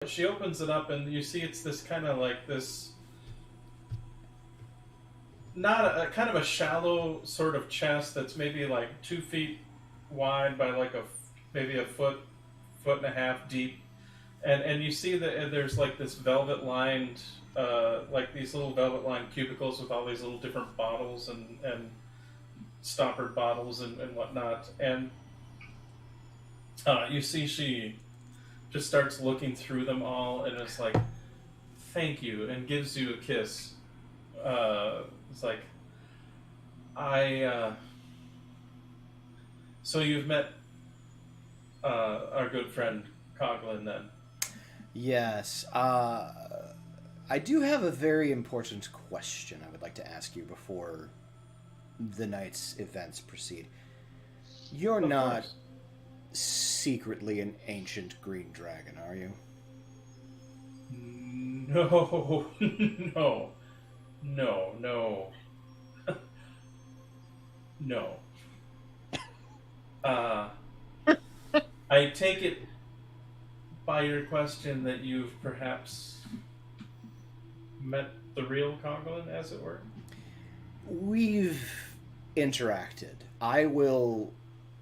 She opens it up, and you see it's this kind of like this, not a kind of a shallow sort of chest that's maybe like 2 feet wide by like maybe a foot and a half deep, and you see that there's like this velvet lined, like these little velvet lined cubicles with all these little different bottles and stoppered bottles and whatnot, and you see she just starts looking through them all and is like, "Thank you," and gives you a kiss. It's like, I. So you've met our good friend Coglin then? Yes. I do have a very important question I would like to ask you before the night's events proceed. You're Of not course. secretly an ancient green dragon, are you? No, no, no, no, no. Uh, I take it by your question that you've perhaps met the real Coglin, as it were? We've interacted. I will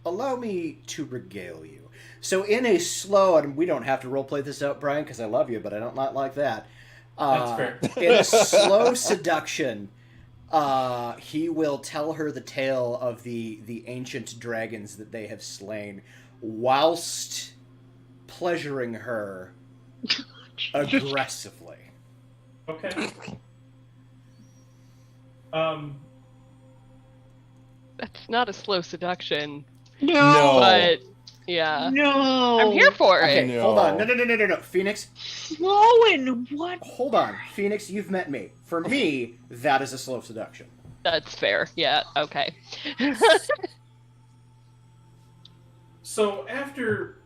allow me to regale you. So, in a slow, and we don't have to roleplay this out, Brian, because I love you, but I don't not like that. That's fair. In a slow seduction, he will tell her the tale of the ancient dragons that they have slain, whilst pleasuring her aggressively. Okay. Um, That's not a slow seduction, No. but yeah, No. I'm here for it. Okay, hold on. No. Phoenix, Slow and what? hold on. Phoenix, you've met me. For me, that is a slow seduction. That's fair. Yeah. Okay. so after,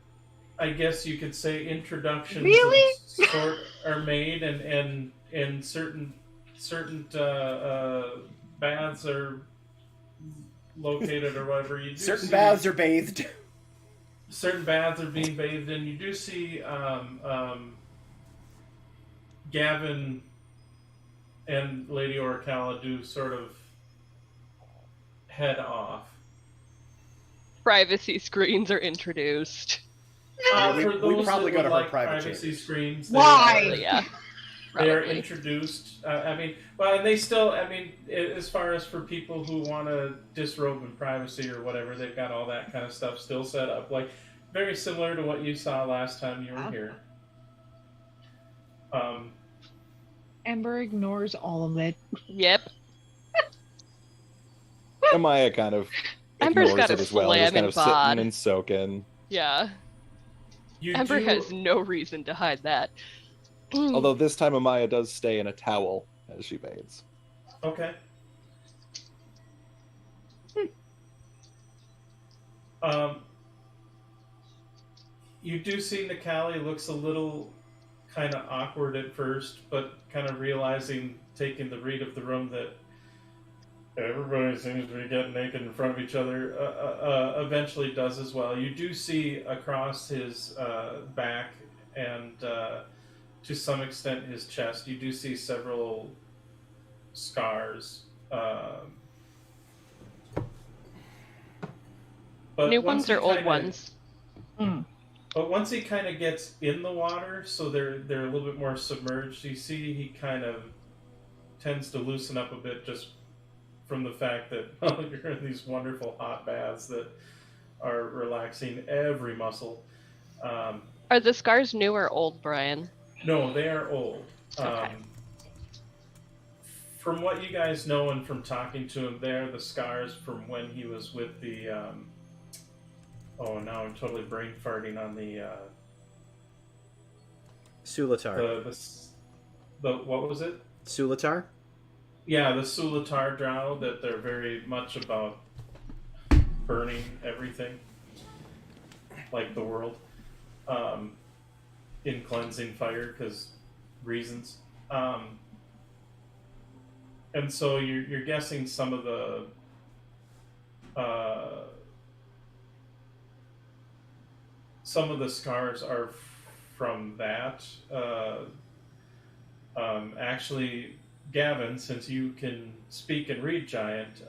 I guess you could say, introductions Really? of sort are made, and certain baths are located or whatever. You do Certain see baths are bathed. certain baths are being bathed in. You do see Gavin and Lady Orichala do sort of head off. Privacy screens are introduced. We For those probably that go to would her like private privacy chambers. screens, Why? Yeah. they are Probably. introduced. Well, and they still, as far as for people who want to disrobe in privacy or whatever, they've got all that kind of stuff still set up. Like, very similar to what you saw last time you were here. Ember ignores all of it. Yep. Amaya kind of Ember's ignores got it a as well, just slam kind in of bod. sitting and soaking. Yeah. You Ember do, has no reason to hide that. Mm. Although this time Amaya does stay in a towel as she bathes. Okay. You do see Nikali looks a little kind of awkward at first, but kind of realizing, taking the read of the room, that everybody seems to be getting naked in front of each other, eventually does as well. You do see across his back and to some extent his chest, you do see several scars. But New once ones or he old kinda- ones? But once he kind of gets in the water, so they're a little bit more submerged, you see he kind of tends to loosen up a bit, just from the fact that you're in these wonderful hot baths that are relaxing every muscle. Are the scars new or old, Brian? No, they are old. Okay. From what you guys know and from talking to him, they are the scars from when he was with the. Oh, now I'm totally brain farting on the Sulatar. the what was it? Sulatar? Yeah, the Sulatar drow, that they're very much about burning everything, like the world, in cleansing fire, because reasons. And so you're guessing some of the scars are from that, actually, Gavin, since you can speak and read Giant,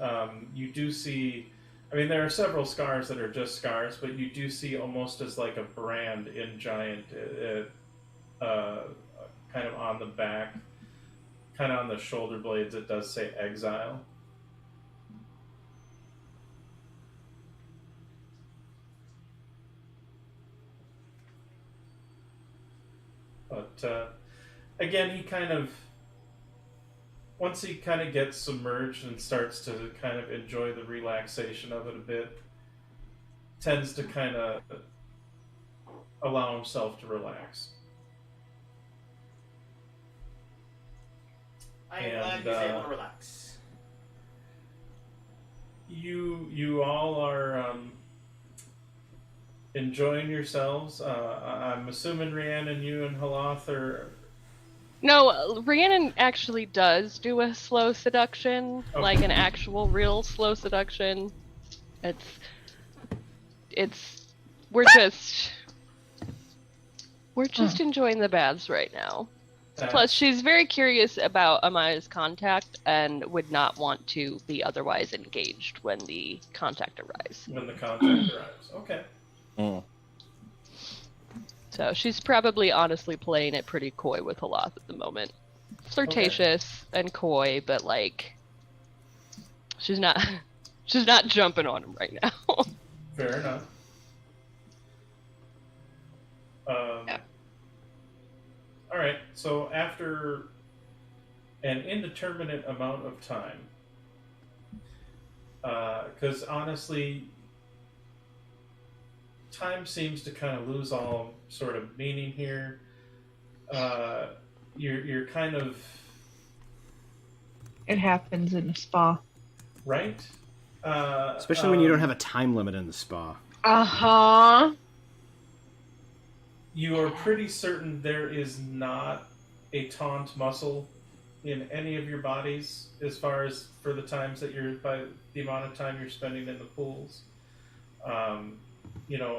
you do see. I mean, there are several scars that are just scars, but you do see almost as like a brand in Giant, kind of on the back, kind of on the shoulder blades. It does say Exile. But again, he kind of, once he kind of gets submerged and starts to kind of enjoy the relaxation of it a bit, tends to kind of allow himself to relax. I am glad he's able to relax. You all are enjoying yourselves. I'm assuming Rhiannon, you and Halath are. No, Rhiannon actually does do a slow seduction, Okay. like an actual real slow seduction. We're just enjoying the baths right now. Plus, she's very curious about Amaya's contact and would not want to be otherwise engaged when the contact arrives. When the contact arrives. Okay. Mm. So she's probably honestly playing it pretty coy with Halath at the moment. Flirtatious and coy, but like she's not jumping on him right now. Fair enough. Yeah. All right. So after an indeterminate amount of time, because honestly, time seems to kind of lose all sort of meaning here. You're kind of It happens in a spa. right. Especially when you don't have a time limit in the spa. Uh-huh. You are pretty certain there is not a taunt muscle in any of your bodies, as far as for the times that you're by the amount of time you're spending in the pools.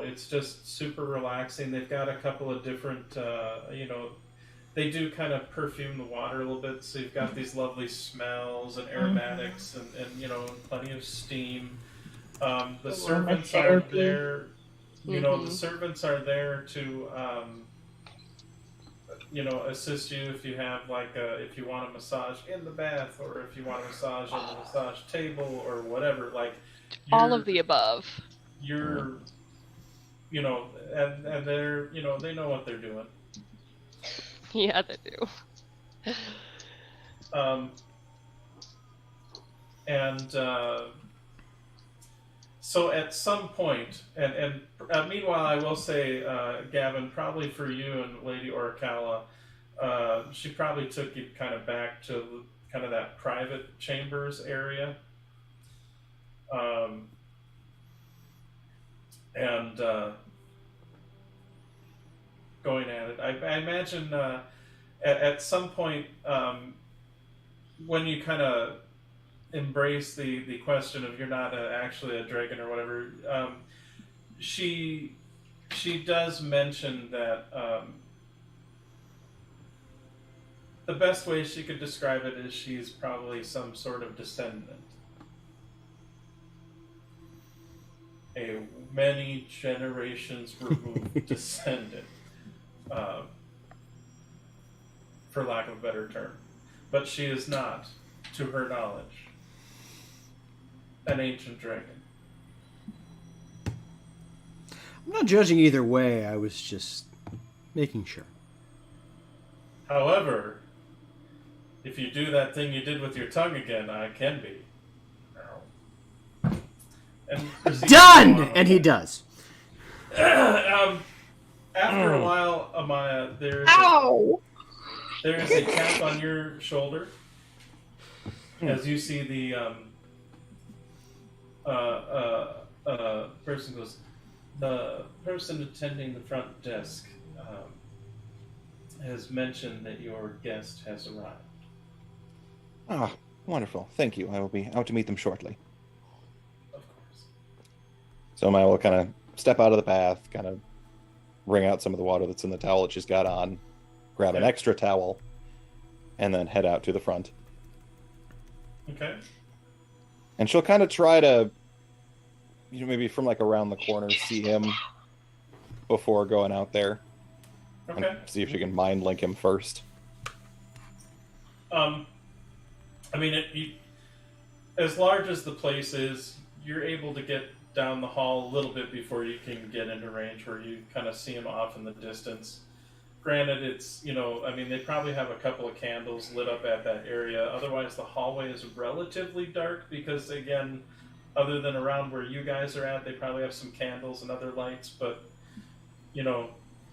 It's just super relaxing. They've got a couple of different, they do kind of perfume the water a little bit, so you've got these lovely smells and aromatics and plenty of steam. The servants are there. The servants are there to, assist you if you have if you want a massage in the bath, or if you want a massage on the massage table, or whatever. All of the above. You're, and they're, they know what they're doing. Yeah, they do. So at some point, and meanwhile, I will say, Gavin, probably for you and Lady Orichala, she probably took you kind of back to kind of that private chambers area. Going at it, I imagine at some point, when you kind of embrace the question of you're not actually a dragon or whatever, she does mention that the best way she could describe it is she's probably some sort of descendant, a many generations removed descendant, for lack of a better term, but she is not, to her knowledge, an ancient dragon. I'm not judging either way. I was just making sure. However, if you do that thing you did with your tongue again, I can be. And Done! And he does. After a while, Amaya, there is a tap on your shoulder as you see the person goes, the person attending the front desk has mentioned that your guest has arrived. Ah, wonderful. Thank you. I will be out to meet them shortly. Of course. So I will kind of step out of the bath, kind of wring out some of the water that's in the towel that she's got on, grab an extra towel, and then head out to the front. Okay. And she'll kind of try to, maybe from like around the corner, see him before going out there. Okay. And see if she can mind link him first. I mean, as large as the place is, you're able to get down the hall a little bit before you can get into range where you kind of see him off in the distance. Granted, it's, I mean, they probably have a couple of candles lit up at that area. Otherwise, the hallway is relatively dark because, again, other than around where you guys are at, they probably have some candles and other lights. But,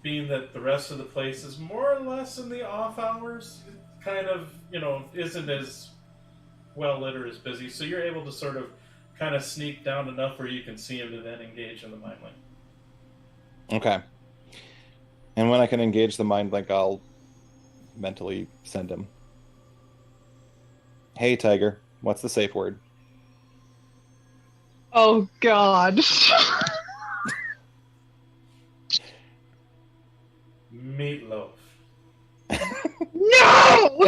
being that the rest of the place is more or less in the off hours, kind of, isn't as well lit or as busy. So you're able to sort of kind of sneak down enough where you can see him to then engage in the mind link. Okay. And when I can engage the mind link, I'll mentally send him. Hey, Tiger, what's the safe word? Oh, God. Meatloaf. No!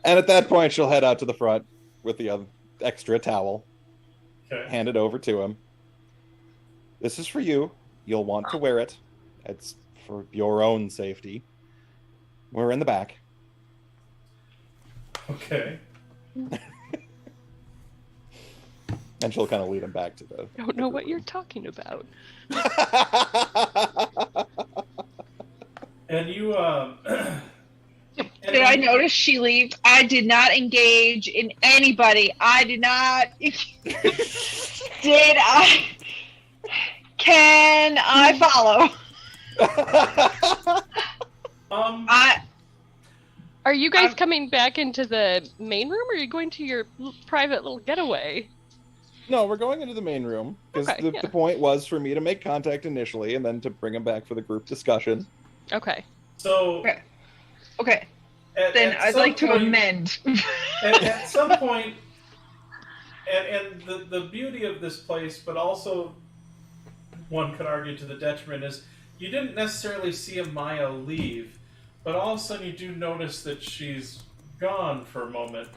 And at that point, she'll head out to the front with the extra towel. Okay. Hand it over to him. This is for you. You'll want to wear it. It's for your own safety. We're in the back. Okay. And she'll kind of lead him back to the... I don't know what you're talking about. And you, Did I notice she leaves? I did not engage in anybody. I did not. Did I? Can I follow? Are you guys coming back into the main room, or are you going to your private little getaway? No, we're going into the main room, because the point was for me to make contact initially, and then to bring him back for the group discussion. Okay. So... Okay. Then I'd like to amend. At some point, and the beauty of this place, but also one could argue to the detriment, is you didn't necessarily see Amaya leave, but all of a sudden you do notice that she's gone for a moment.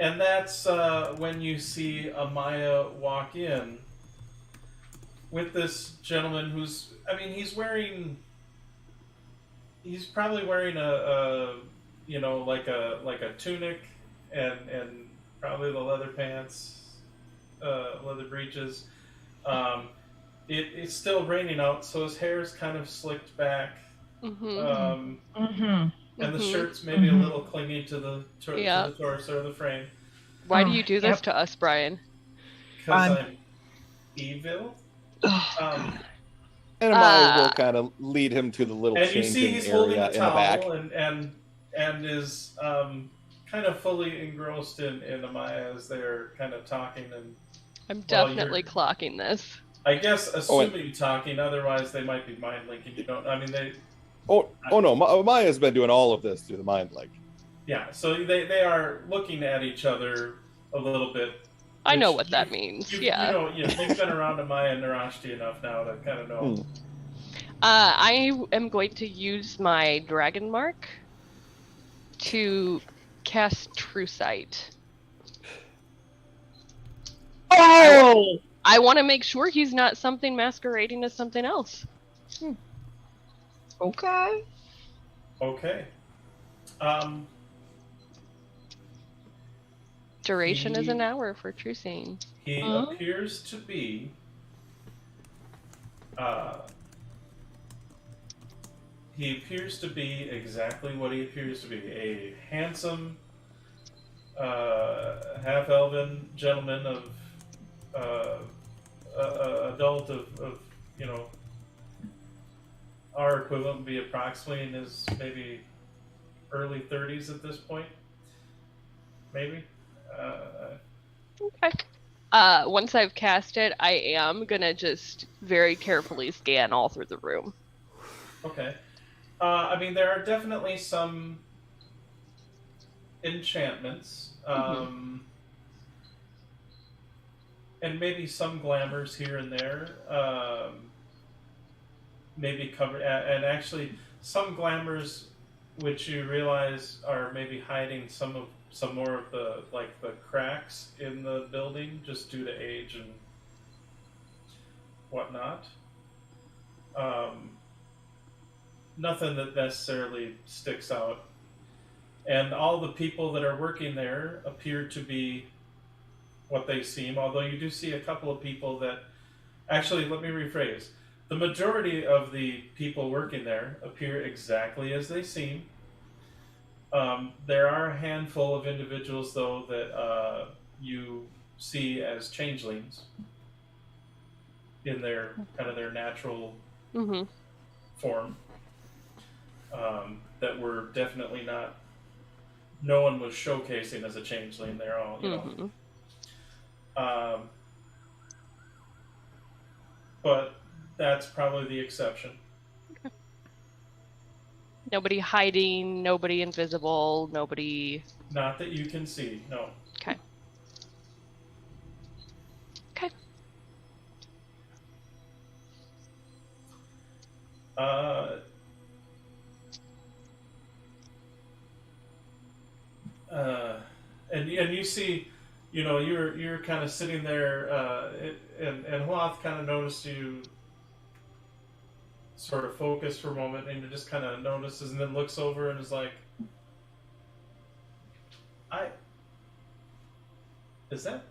And that's when you see Amaya walk in with this gentleman who's, I mean, he's probably wearing a like a tunic and probably the leather pants, leather breeches. It's still raining out, so his hair is kind of slicked back. Mm-hmm. And the shirt's maybe a little clingy to the torso or the frame. Why do you do this to us, Brian? Because I'm evil. And Amaya will kind of lead him to the little and you changing see he's area holding a in the back. towel and is kind of fully engrossed in Amaya as they're kind of talking. And I'm definitely clocking this. I guess assuming talking, otherwise they might be mind linking. You don't. I mean they. Oh no, Amaya's been doing all of this through the mind link. Yeah, so they are looking at each other a little bit. I know what that means. You've been around Amaya and Narashti enough now to kind of know. I am going to use my dragon mark to cast True Sight. Oh! I want to make sure he's not something masquerading as something else. Okay. Okay. Duration is an hour for True Seeing. He appears to be exactly what he appears to be, a handsome half-elven gentleman of adult of our equivalent would be approximately in his maybe early 30s at this point, maybe. Okay. Once I've cast it, I am gonna just very carefully scan all through the room. Okay. I mean, there are definitely some enchantments, and maybe some glamours here and there. maybe covered, and actually some glamours, which you realize are maybe hiding some more of the cracks in the building just due to age and whatnot. Nothing that necessarily sticks out. And all the people that are working there appear to be what they seem, although you do see a couple of people that... Actually, let me rephrase. The majority of the people working there appear exactly as they seem. There are a handful of individuals, though, that you see as changelings in their their natural form. That were definitely not... No one was showcasing as a changeling. They're all, you know. But that's probably the exception. Okay. Nobody hiding, nobody invisible, nobody... Not that you can see, no. Okay. Okay. And you see, you know, you're kind of sitting there, and Hloth kind of noticed you sort of focus for a moment, and you just kind of notices, and then looks over and is like, is that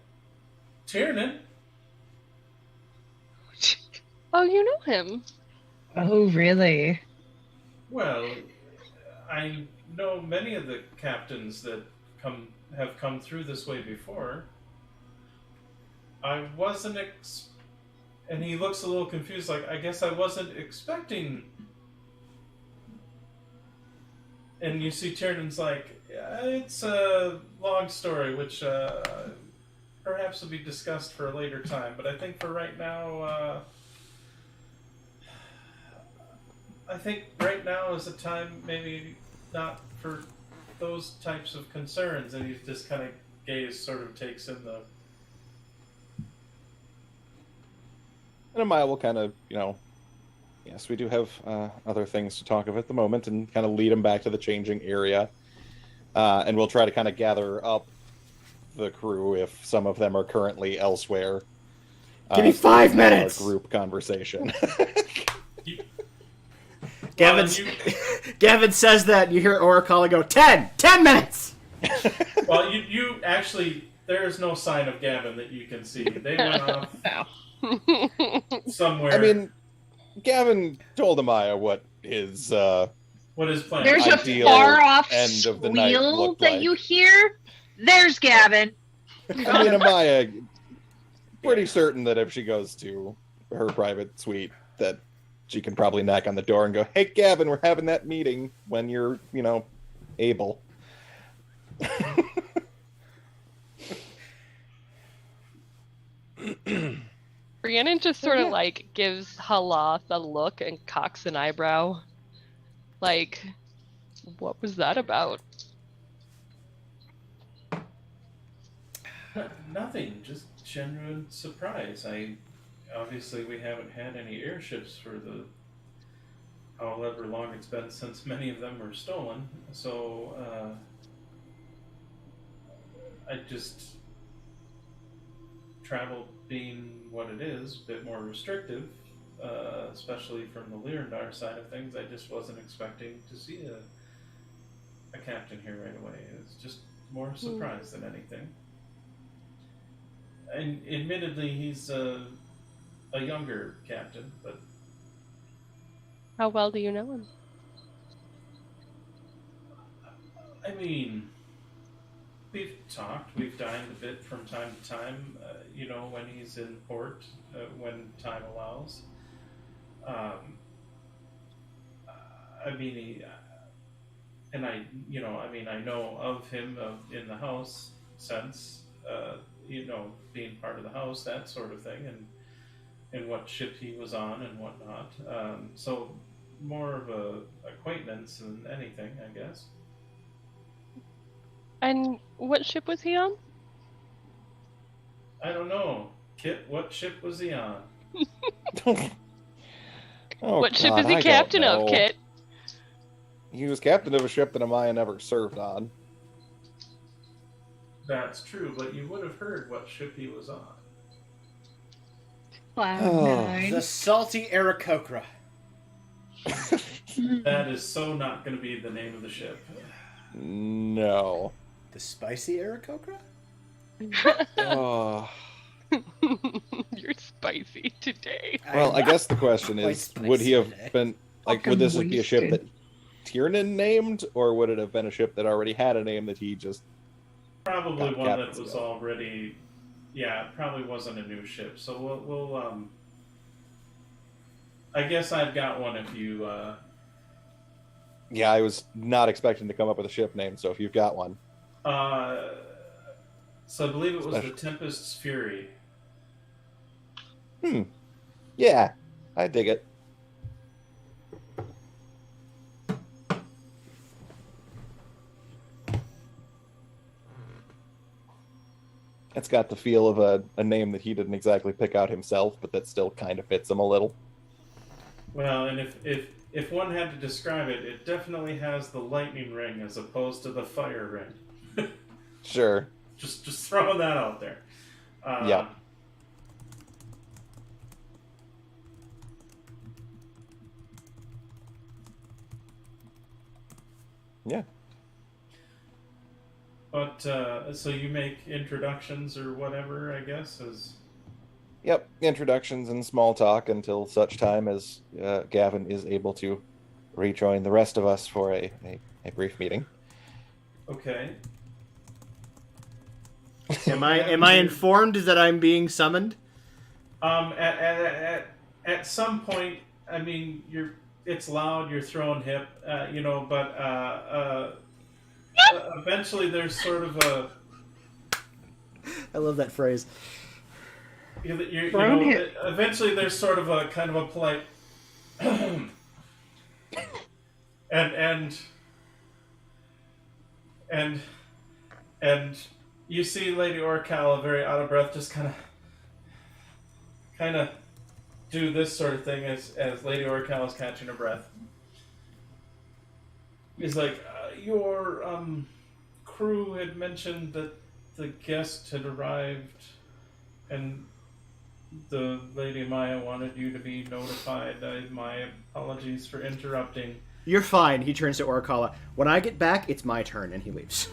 Tiernan? Oh, you know him. Oh, really? Well, I know many of the captains that have come through this way before. I wasn't and he looks a little confused, like, I guess I wasn't expecting... And you see Tiernan's like, it's a long story, which perhaps will be discussed for a later time, but I think for right now, is a time maybe not for those types of concerns, and he just kind of gaze sort of takes in the... And Amaya will kind of, yes, we do have other things to talk of at the moment, and kind of lead him back to the changing area. And we'll try to kind of gather up the crew if some of them are currently elsewhere. Give me 5 minutes! Our group conversation. Gavin says that, and you hear Oracala go, 10 minutes! Well, you actually, there is no sign of Gavin that you can see. They went off somewhere. I mean, Gavin told Amaya what his plan. There's a far off end of the night that you hear. There's Gavin. I mean, Amaya, pretty certain that if she goes to her private suite, that she can probably knock on the door and go, "Hey, Gavin, we're having that meeting when you're, able." Rhiannon just sort of gives Halath a look and cocks an eyebrow. Like, what was that about? Nothing, just genuine surprise. Obviously we haven't had any airships for the however long it's been since many of them were stolen. So I just... travel being what it is, a bit more restrictive, especially from the Lyrandar side of things. I just wasn't expecting to see a captain here right away. It's just more surprise than anything. And admittedly, he's a younger captain, but... How well do you know him? I mean, we've talked, we've dined a bit from time to time, when he's in port, when time allows. I know of him in the house sense, being part of the house, that sort of thing, and what ship he was on and whatnot. So more of a acquaintance than anything, I guess. And what ship was he on? I don't know. Kit, what ship was he on? Oh, What ship God, is he I captain don't of, know. Kit? He was captain of a ship that Amaya never served on. That's true, but you would have heard what ship he was on. Cloud9. The salty Aarakocra. That is so not going to be the name of the ship. No. The spicy Aarakocra? Oh. You're spicy today. Well, I guess the question quite is, would he have spicy. been like? Fucking Would this be a ship that wasted. Tiernan named, or would it have been a ship that already had a name that he just? Probably Got one that captain's was skill. already. Yeah, it probably wasn't a new ship. So we'll I guess I've got one if you. Yeah, I was not expecting to come up with a ship name. So if you've got one, So I believe it was Special. the Tempest's Fury. yeah, I dig it. It's got the feel of a name that he didn't exactly pick out himself, but that still kind of fits him a little. Well, and if one had to describe it, it definitely has the lightning ring as opposed to the fire ring. Sure. Just throwing that out there. Yeah. Yeah. But so you make introductions or whatever, I guess, as Yep. Introductions and small talk until such time as Gavin is able to rejoin the rest of us for a brief meeting. okay. Am I informed that I'm being summoned? At some point, I mean, it's loud, you're throwing hip, but eventually there's sort of a. I love that phrase. Eventually there's sort of a kind of a polite. and you see Lady Orcala very out of breath, just kind of do this sort of thing as Lady Orcala is catching her breath. He's like, your crew had mentioned that the guest had arrived, and the Lady Maya wanted you to be notified. My apologies for interrupting. You're fine. He turns to Orichala. When I get back, it's my turn, and he leaves.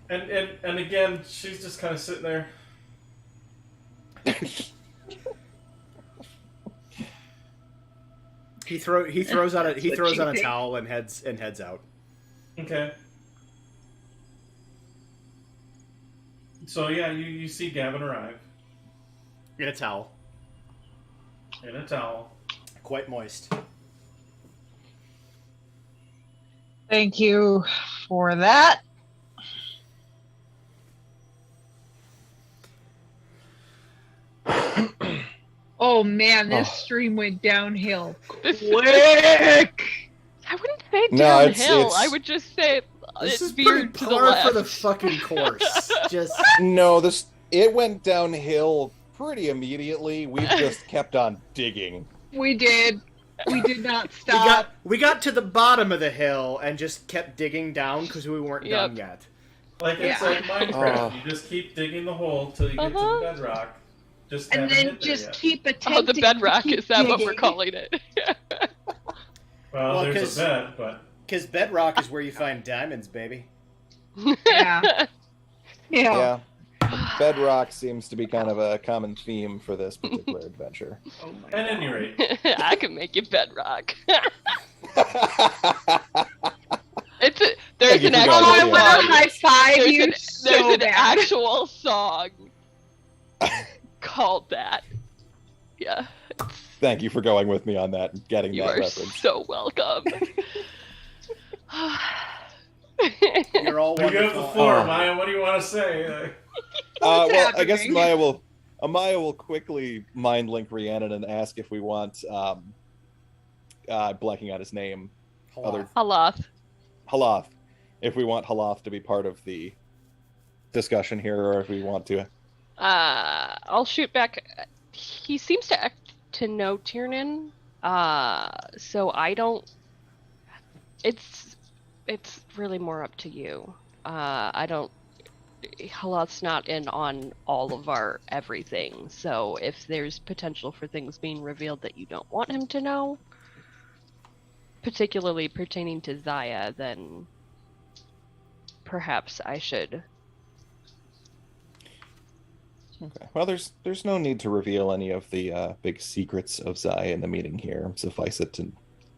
And again, she's just kind of sitting there. He throws on a towel and heads out. Okay. So yeah, you see Gavin arrive In a towel. in a towel. Quite moist. Thank you for that. Oh man, this stream went downhill quick. I wouldn't say No, downhill. it's- I would just say This it is pretty veered to the par left. for the fucking course. Just No, it went downhill pretty immediately. We've just kept on digging. We did. We did not stop. we got to the bottom of the hill and just kept digging down because we weren't done yet. Like it's Yeah. like Minecraft. You just keep digging the hole till you get to the bedrock. Just And haven't then hit there just yet. keep Oh, attempting. the bedrock, to keep is that what we're digging. calling it? Well, there's 'cause- a bed, but Because bedrock is where you find diamonds, baby. Yeah. Yeah. Bedrock seems to be kind of a common theme for this particular adventure. Oh my at any rate, I can make you bedrock. There's Thank you an for actual guys. Oh, I want song. to high five There's you an, so there's an bad. actual song called that. Yeah. Thank you for going with me on that and getting You that are reference. so welcome. You're all you have the wonderful. floor, Oh. Maya. What do you want to say? Well, I guess happening? Amaya will quickly mind link Rhiannon and ask if we want blanking out his name. Other Haloth. Haloth. If we want Haloth to be part of the discussion here, or if we want to. I'll shoot back. he seems to know Tiernan. So I don't. It's really more up to you. I don't. Halot's not in on all of our everything. So if there's potential for things being revealed that you don't want him to know, particularly pertaining to Zaya, then perhaps I should. Okay. Well, there's no need to reveal any of the big secrets of Zaya in the meeting here. Suffice it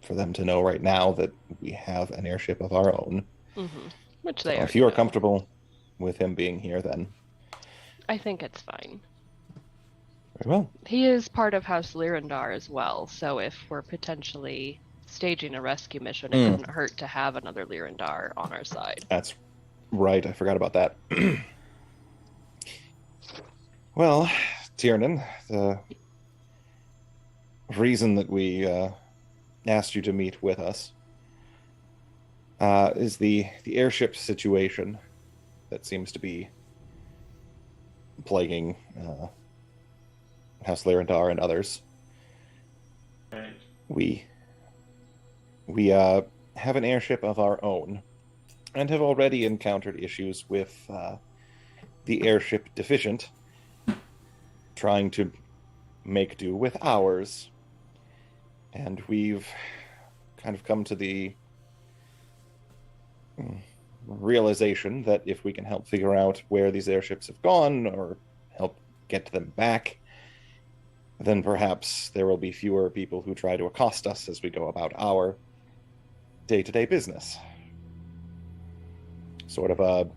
for them to know right now that we have an airship of our own. Mm-hmm. Which So they if you are know. comfortable with him being here, then I think it's fine. very well. He is part of House Lyrandar as well, so if we're potentially staging a rescue mission, it couldn't hurt to have another Lyrandar on our side. That's right. I forgot about that. Well, Tiernan, the reason that we asked you to meet with us is the airship situation that seems to be plaguing House Lyrandar and others. Right. We have an airship of our own and have already encountered issues with the airship deficient trying to make do with ours. And we've kind of come to the realization that if we can help figure out where these airships have gone or help get them back, then perhaps there will be fewer people who try to accost us as we go about our day-to-day business. Sort of a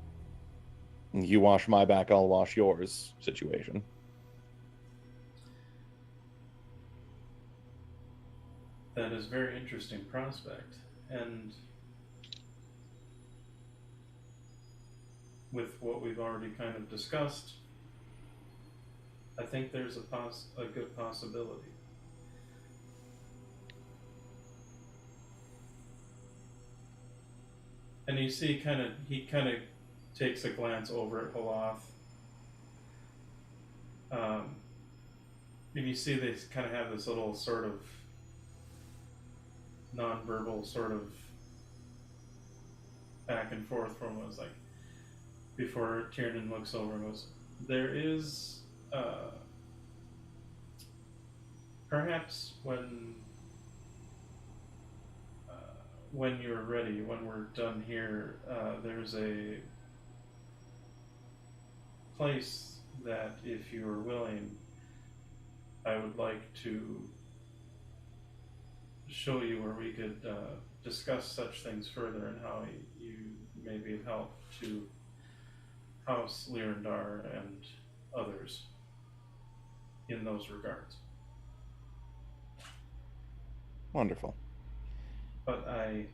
you wash my back, I'll wash yours situation. That is a very interesting prospect. And with what we've already kind of discussed, I think there's a good possibility. And you see he kind of takes a glance over at Halath. And you see they kind of have this little sort of non-verbal sort of back and forth from what was like before Tiernan looks over and goes, there is perhaps when you're ready, when we're done here, there's a place that if you are willing, I would like to show you where we could discuss such things further and how you may be of help to House Lyrandar and others in those regards. Wonderful. But I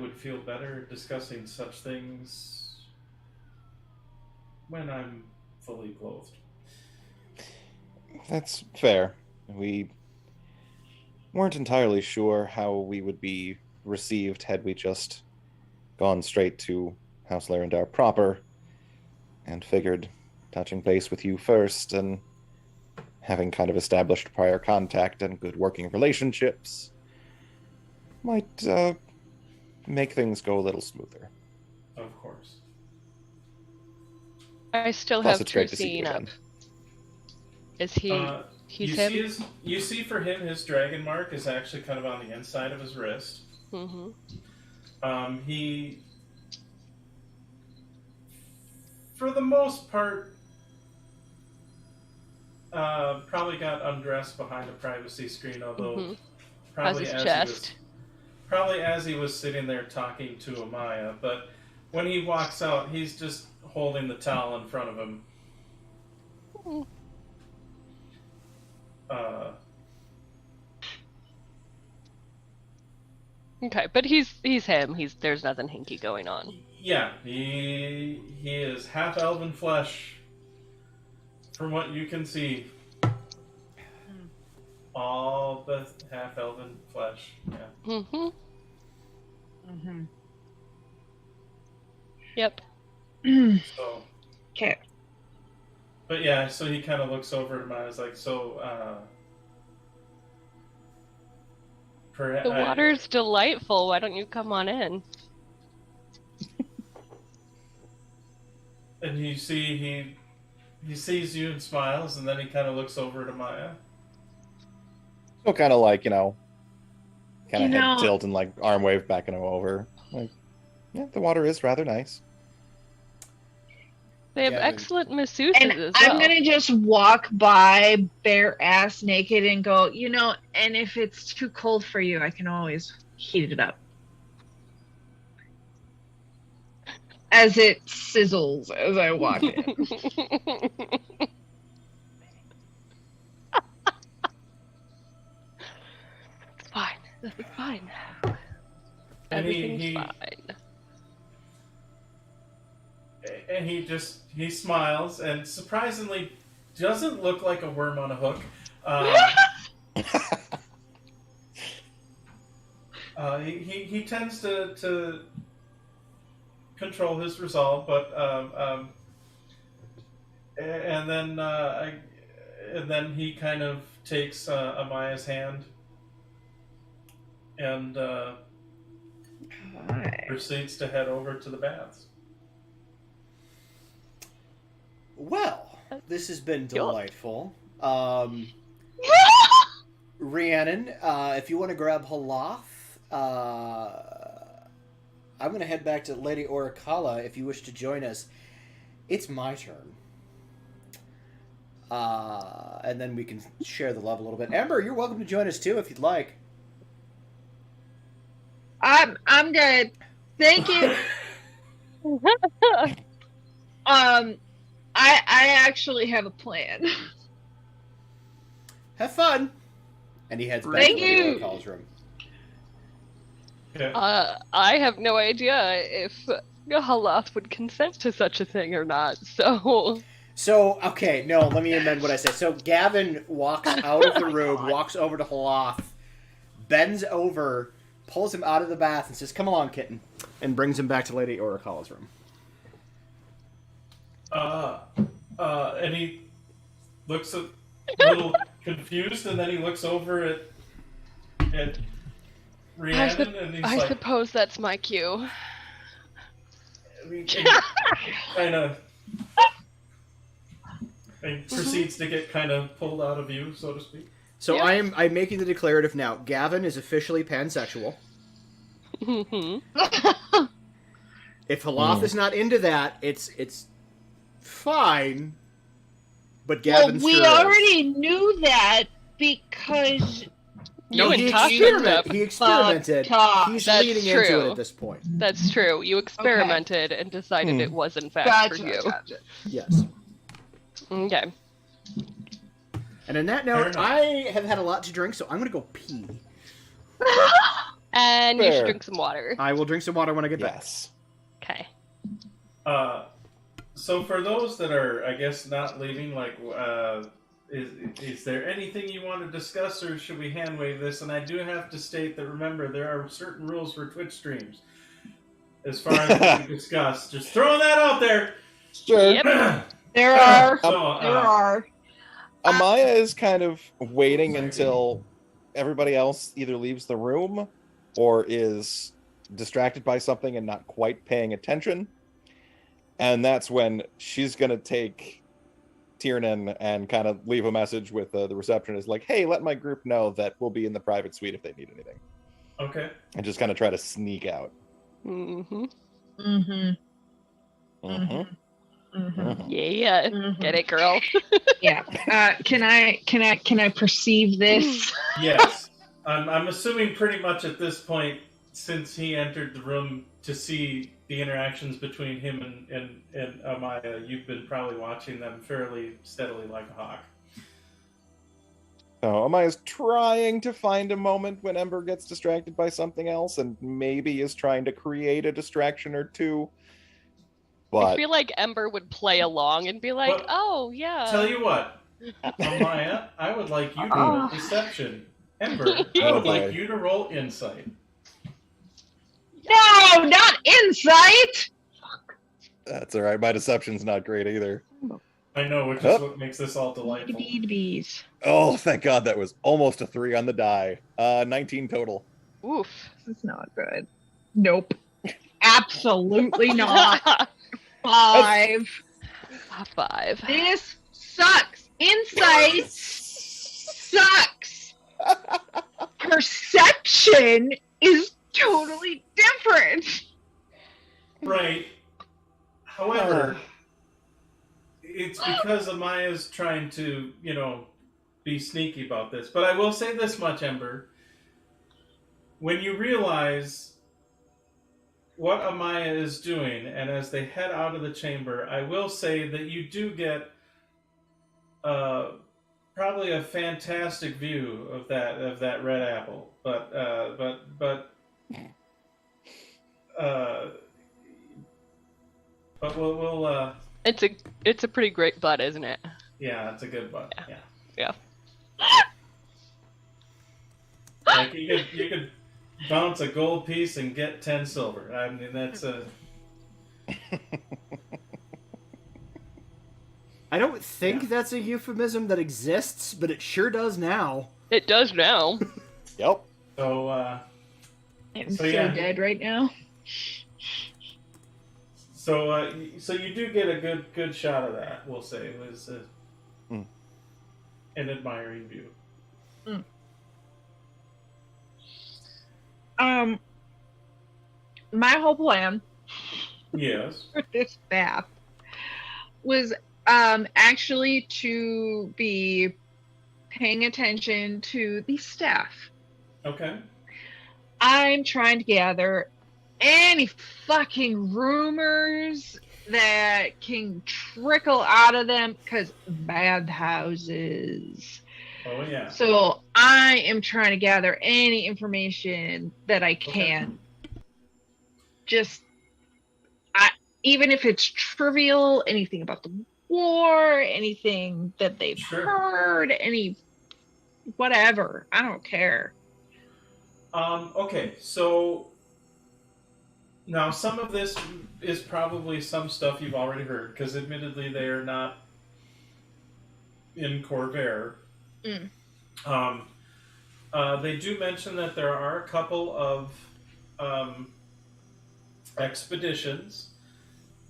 would feel better discussing such things when I'm fully clothed. That's fair. We weren't entirely sure how we would be received had we just gone straight to House Lyrandar proper, and figured touching base with you first and having kind of established prior contact and good working relationships might make things go a little smoother. Of course. I still Plus, have it's great to see you Trucine up. again. Is he? He's him? You see for him, his dragon mark is actually kind of on the inside of his wrist. Mm-hmm. He, for the most part, probably got undressed behind a privacy screen, although probably his chest. Probably as he was sitting there talking to Amaya, but when he walks out, he's just holding the towel in front of him. Okay, but he's him. There's nothing hinky going on. Yeah, he is half elven flesh, from what you can see. All but half elven flesh. Yeah. Mm-hmm. Mm-hmm. Yep. So. Okay. But yeah, so he kind of looks over at him. I was like, so, The water's delightful. Why don't you come on in? And you see, he sees you and smiles, and then he kind of looks over to Maya. So kind of like, kind of head tilt and like arm wave backing him over. Like, yeah, the water is rather nice. They have excellent masseuses and as well. I'm gonna just walk by bare ass naked and go, and if it's too cold for you, I can always heat it up. As it sizzles as I walk in. It's fine. That's fine. And Everything's fine. And he smiles and surprisingly doesn't look like a worm on a hook. He tends to control his resolve, but and then he kind of takes Amaya's hand and proceeds to head over to the baths. Well, this has been delightful. Rhiannon, if you want to grab Halath, I'm going to head back to Lady Orichala if you wish to join us. It's my turn. And then we can share the love a little bit. Ember, you're welcome to join us too if you'd like. I'm good. Thank you. I actually have a plan. Have fun. And he heads back to Lady Orichal's room. Yeah. I have no idea if Halath would consent to such a thing or not, so... So, okay, no, let me amend what I said. So Gavin walks out of the room, walks over to Halath, bends over, pulls him out of the bath, and says, "Come along, kitten," and brings him back to Lady Orichal's room. And he looks a little confused, and then he looks over at Rhiannon, and he's I suppose that's my cue. Kind of... And proceeds to get kind of pulled out of view, so to speak. So yeah. I'm making the declarative now. Gavin is officially pansexual. If Halath is not into that, it's fine. But Gavin's we already knew that because he experimented. He's leaning into it at this point. That's true. You experimented and decided it was in fact for you. Gotcha. Yes. Okay. And on that note, I have had a lot to drink, so I'm going to go pee. And you should drink some water. I will drink some water when I get back. Yes. Okay. So for those that are, I guess, not leaving, like, is there anything you want to discuss, or should we hand wave this? And I do have to state that, remember, there are certain rules for Twitch streams. As far as we discuss, just throwing that out there. Sure. Yep. There are. There are. Amaya is kind of waiting until everybody else either leaves the room or is distracted by something and not quite paying attention. And that's when she's going to take Tiernan and kind of leave a message with the receptionist, like, "Hey, let my group know that we'll be in the private suite if they need anything." Okay. And just kind of try to sneak out. Mm-hmm. Mm-hmm. Mm-hmm. Mm-hmm. Yeah. Mm-hmm. Get it, girl? Yeah. Can I perceive this? Yes. I'm assuming pretty much at this point, since he entered the room to see the interactions between him and Amaya, you've been probably watching them fairly steadily like a hawk. So Amaya's trying to find a moment when Ember gets distracted by something else and maybe is trying to create a distraction or two. But I feel like Ember would play along and be like, "Oh, yeah." Tell you what, Amaya, I would like you to roll deception. Ember, I would like you to roll insight. No, not insight. That's all right. My deception's not great either. I know, which is what makes this all delightful. Bees. Oh, thank God, that was almost a 3 on the die. 19 total. Oof. This is not good. Nope. Absolutely not. 5. A 5. This sucks. Insight sucks. Perception is totally different. Right. However, it's because Amaya's trying to, be sneaky about this. But I will say this much, Ember. When you realize what Amaya is doing, and as they head out of the chamber, I will say that you do get probably a fantastic view of that red apple. But we'll It's a pretty great butt, isn't it? yeah, it's a good one. Yeah. Like you could bounce a gold piece and get 10 silver. I mean, that's a. I don't think that's a euphemism that exists, but it sure does now. It does now. Yep. So, I'm So, so yeah. dead right now. so you do get a good shot of that. We'll say it was an admiring view. My whole plan Yes. for this bath was actually to be paying attention to the staff. Okay. I'm trying to gather any fucking rumors that can trickle out of them, because bathhouses. Oh yeah. So I am trying to gather any information that I can. Just, even if it's trivial, anything about the war, anything that they've Sure. heard, any whatever. I don't care. Okay, so now some of this is probably some stuff you've already heard, because admittedly they are not in Corvair. They do mention that there are a couple of expeditions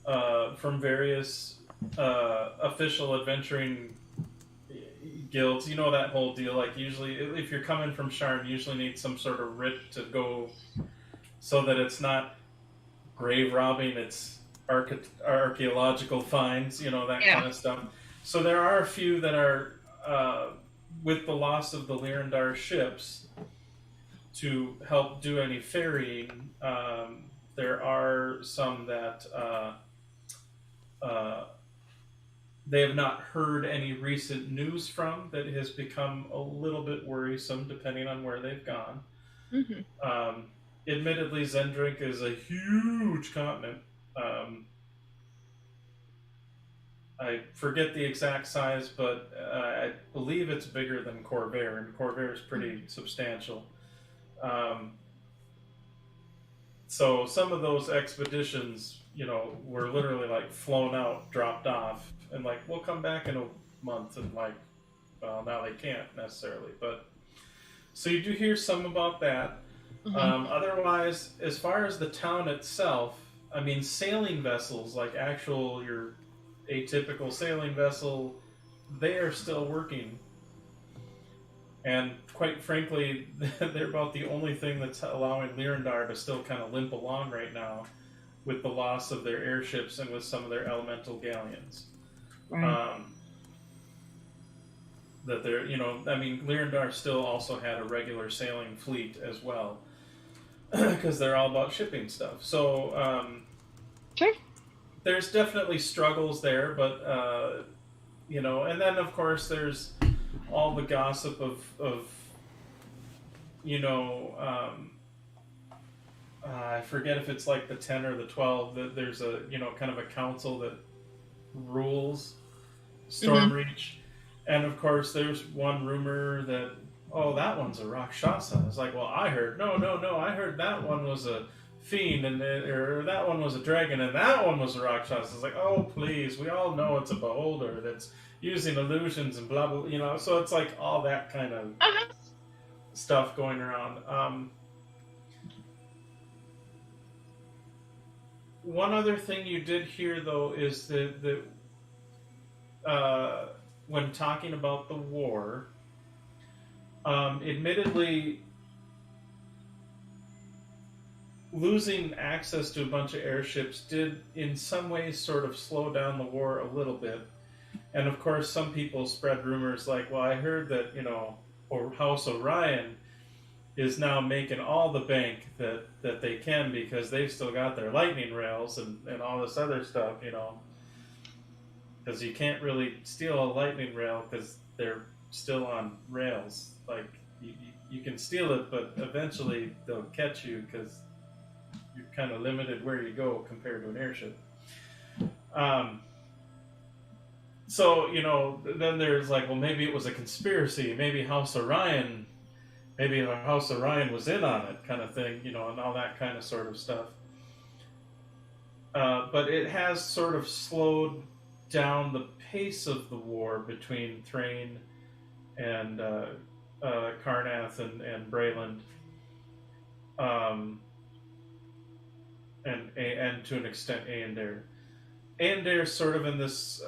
from various official adventuring guilds. You know that whole deal. Like usually, if you're coming from Sharn, you usually need some sort of writ to go, so that it's not grave robbing. It's archaeological finds. That kind of stuff. So there are a few that are with the loss of the Lyrandar ships to help do any ferrying. There are some that they have not heard any recent news from that has become a little bit worrisome depending on where they've gone. Admittedly, Zendrink is a huge continent. I forget the exact size, but I believe it's bigger than Corvair, and Corvair is pretty substantial. So some of those expeditions, were literally like flown out, dropped off, and like, we'll come back in a month, and like, well, now they can't necessarily, but so you do hear some about that. Otherwise, as far as the town itself, I mean, sailing vessels, like your atypical sailing vessel, they are still working. And quite frankly, they're about the only thing that's allowing Lyrandar to still kind of limp along right now, with the loss of their airships and with some of their elemental galleons. Right. That they're, Lyrandar still also had a regular sailing fleet as well, because they're all about shipping stuff. So, Sure. There's definitely struggles there, but, and then of course there's all the gossip of I forget if it's like the 10 or the 12, that there's a, kind of a council that rules Stormreach. And of course there's one rumor that, oh, that one's a Rakshasa. It's like, well, I heard, no, I heard that one was a fiend, or that one was a dragon, and that one was a Rakshas. It's like, oh please, we all know it's a beholder that's using illusions and blah blah. You know, so it's like all that kind of stuff going around. One other thing you did hear though is that when talking about the war, admittedly, losing access to a bunch of airships did in some ways sort of slow down the war a little bit. And of course some people spread rumors like, well, I heard that, you know, or House Orion is now making all the bank that they can because they've still got their lightning rails and all this other stuff, you know, because you can't really steal a lightning rail because they're still on rails. Like you can steal it, but eventually they'll catch you because you're kind of limited where you go compared to an airship. So, you know, then there's like, well, maybe it was a conspiracy. Maybe House Orion was in on it, kind of thing, you know, and all that kind of sort of stuff. But it has sort of slowed down the pace of the war between Thrain and Karnath and Brayland. And to an extent Aendair. Aendair's sort of in this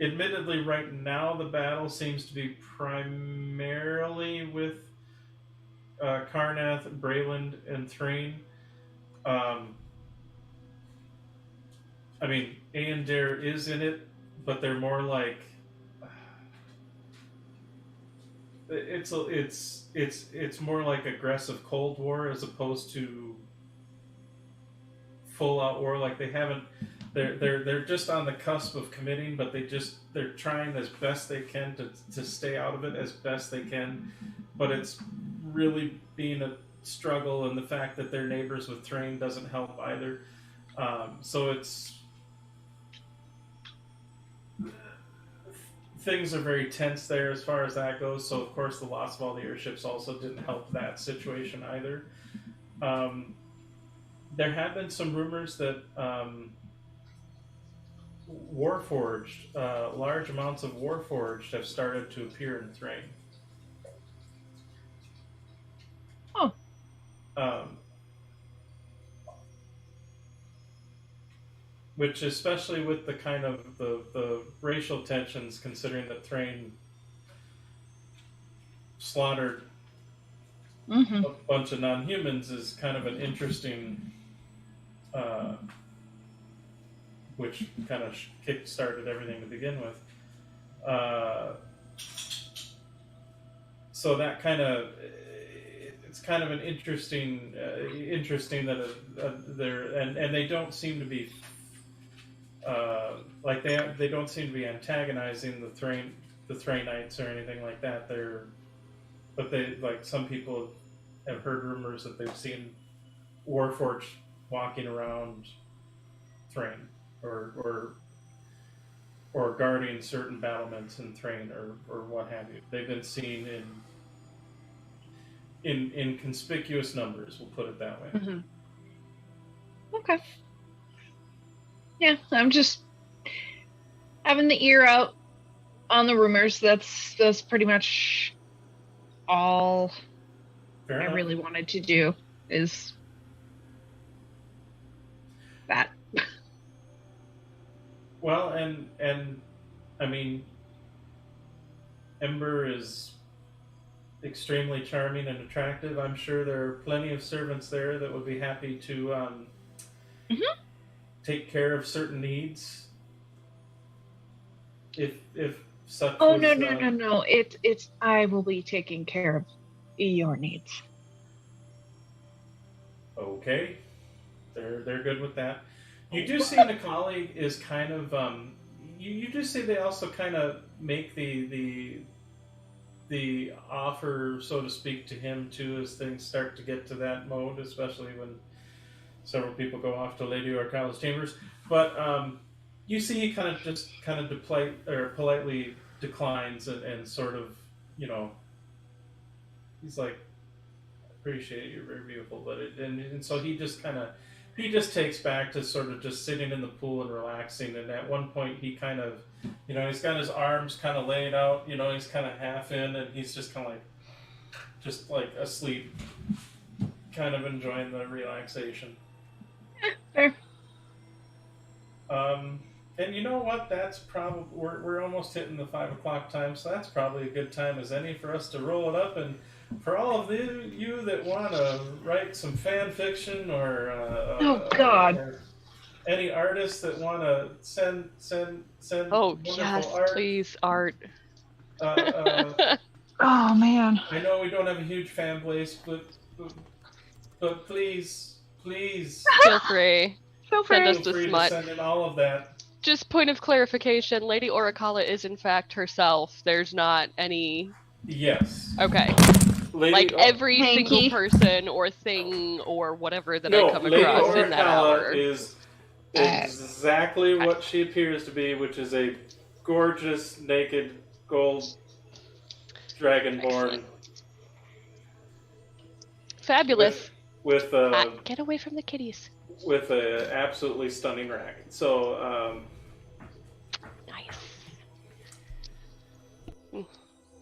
admittedly right now the battle seems to be primarily with Karnath, Brayland, and Thrain. I mean, Aendair is in it, but they're more like it's more like aggressive Cold War as opposed to full out war. Like they haven't, they're just on the cusp of committing, but they're trying as best they can to stay out of it as best they can. But it's really being a struggle, and the fact that they're neighbors with Thrain doesn't help either. So it's things are very tense there as far as that goes. So of course the loss of all the airships also didn't help that situation either. There have been some rumors that Warforged, large amounts of Warforged have started to appear in Thrain. Oh. Which, especially with the kind of the racial tensions, considering that Thrain slaughtered a bunch of non-humans, is kind of an interesting, which kind of kick-started everything to begin with. So that kind of, it's kind of an interesting that they're, and they don't seem to be like they don't seem to be antagonizing the Thrainites or anything like that. But they, like, some people have heard rumors that they've seen Warforged walking around Thrain or guarding certain battlements in Thrain or what have you. They've been seen in conspicuous numbers, we'll put it that way. Mm-hmm. Okay. Yeah, I'm just having the ear out on the rumors. That's pretty much all I really wanted to do is that. Well, and I mean, Ember is extremely charming and attractive. I'm sure there are plenty of servants there that would be happy to take care of certain needs. If such. Oh, was, no. It's I will be taking care of your needs. Okay, they're good with that. You do see Nikali is kind of you do see they also kind of make the offer, so to speak, to him too, as things start to get to that mode, especially when several people go off to Lady Orcala's chambers. But you see he kind of politely declines and sort of, you know, he's like, appreciate you're very beautiful, but and so he just takes back to sort of just sitting in the pool and relaxing. And at one point, he kind of, he's got his arms kind of laid out. He's kind of half in, and he's just kind of like asleep, kind of enjoying the relaxation. Fair. And you know what? That's probably we're almost hitting the 5 o'clock time, so that's probably a good time as any for us to roll it up. And for all of you that want to write some fan fiction or Oh God. or any artists that want to send Oh wonderful yes, art, please, art. Oh man. I know we don't have a huge fan base, but please Feel free. Feel Send us free. feel free to smut. send in all of that. Just point of clarification, Lady Orichala is in fact herself. There's not any... Yes. Okay. Lady, Like every Hanky. single person or thing or whatever that no, I come Lady across in that Orichala hour. is exactly what she appears to be, which is a gorgeous, naked, gold dragonborn Excellent. Fabulous. with Get away from the kitties. with a absolutely stunning rack. So Nice.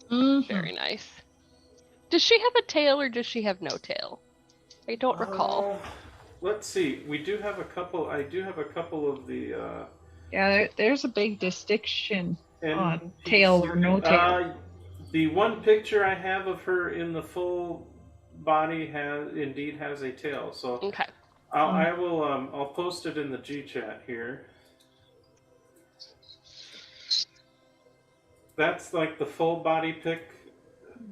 Mhm. Very nice. Does she have a tail or does she have no tail? I don't recall. Let's see. We do have a couple. I do have a couple of the. Yeah, there's a big distinction and on tail or no tail. The one picture I have of her in the full body has a tail. So Okay. I'll post it in the G chat here. That's like the full body pic,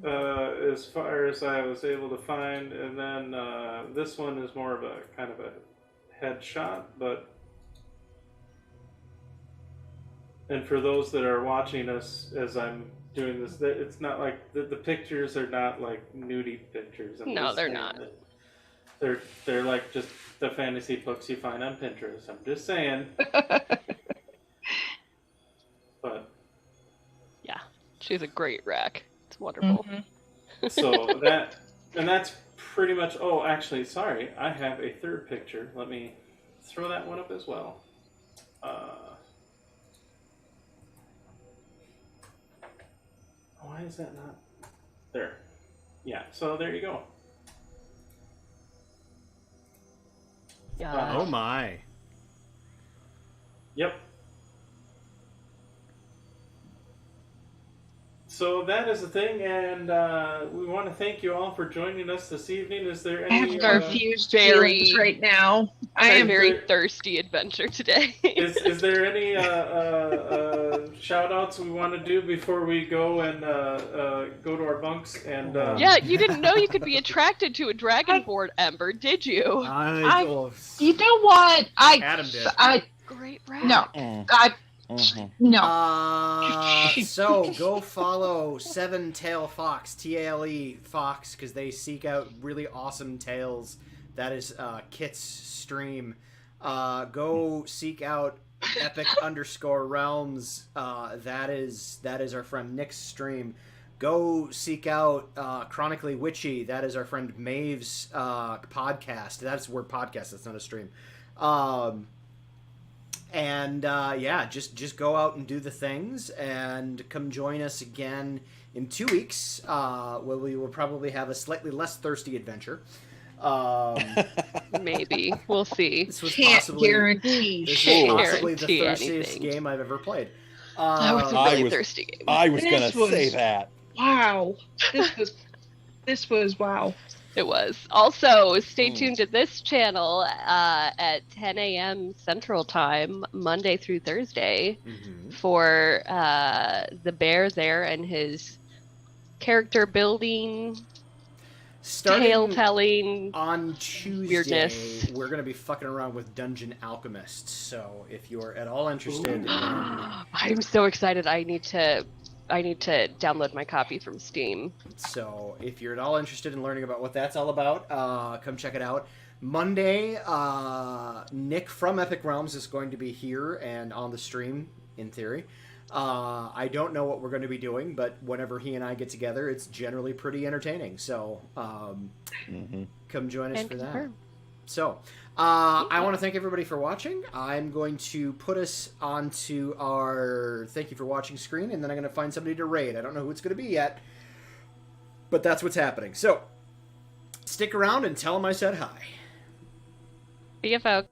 as far as I was able to find, and then this one is more of a kind of a headshot. And for those that are watching us as I'm doing this, it's not like the pictures are not like nudie pictures. No, they're not. They're like just the fantasy books you find on Pinterest. I'm just saying. But Yeah. She's a great rack. It's wonderful. Mhm. so that's pretty much. Oh, actually, sorry, I have a third picture. Let me throw that one up as well. Why is that not there? Yeah. So there you go. Yeah. Oh my. Yep. So that is the thing, and we want to thank you all for joining us this evening. Is there I have any? confused very- feelings right now. I It's a am very there- thirsty adventure today. Is there any shout outs we want to do before we go and go to our bunks? And Yeah, you didn't know you could be attracted to a dragonborn, Ember, did you? You know what? Adam did. Great rack. No. Mhm. No. So go follow Seven Tail Fox, TALE Fox, because they seek out really awesome tales. That is Kit's stream. Go seek out Epic_Realms. That is our friend Nick's stream. Go seek out Chronically Witchy. That is our friend Maeve's podcast. That's a word podcast. That's not a stream. Yeah, just go out and do the things, and come join us again in 2 weeks, where we will probably have a slightly less thirsty adventure. Maybe. We'll see. This was Can't possibly guarantee this shit. was possibly the Guarantee thirstiest anything. game I've ever played. That was a I really was- thirsty game. I was This gonna was- say that. Wow. This was wow. It was. Also, stay tuned to this channel at 10 a.m. Central Time, Monday through Thursday, for the Berezaya and his character building, Starting tale telling. on Tuesday, weirdness. we're going to be fucking around with Dungeon Alchemists. So if you're at all interested in I'm so excited. I need to download my copy from Steam. So if you're at all interested in learning about what that's all about, come check it out. Monday, Nick from Epic Realms is going to be here and on the stream, in theory. I don't know what we're going to be doing, but whenever he and I get together, it's generally pretty entertaining. So come join us And for that. confirm. So I want to thank everybody for watching. I'm going to put us onto our thank you for watching screen, and then I'm going to find somebody to raid. I don't know who it's going to be yet, but that's what's happening. So stick around and tell them I said hi. See you, folks.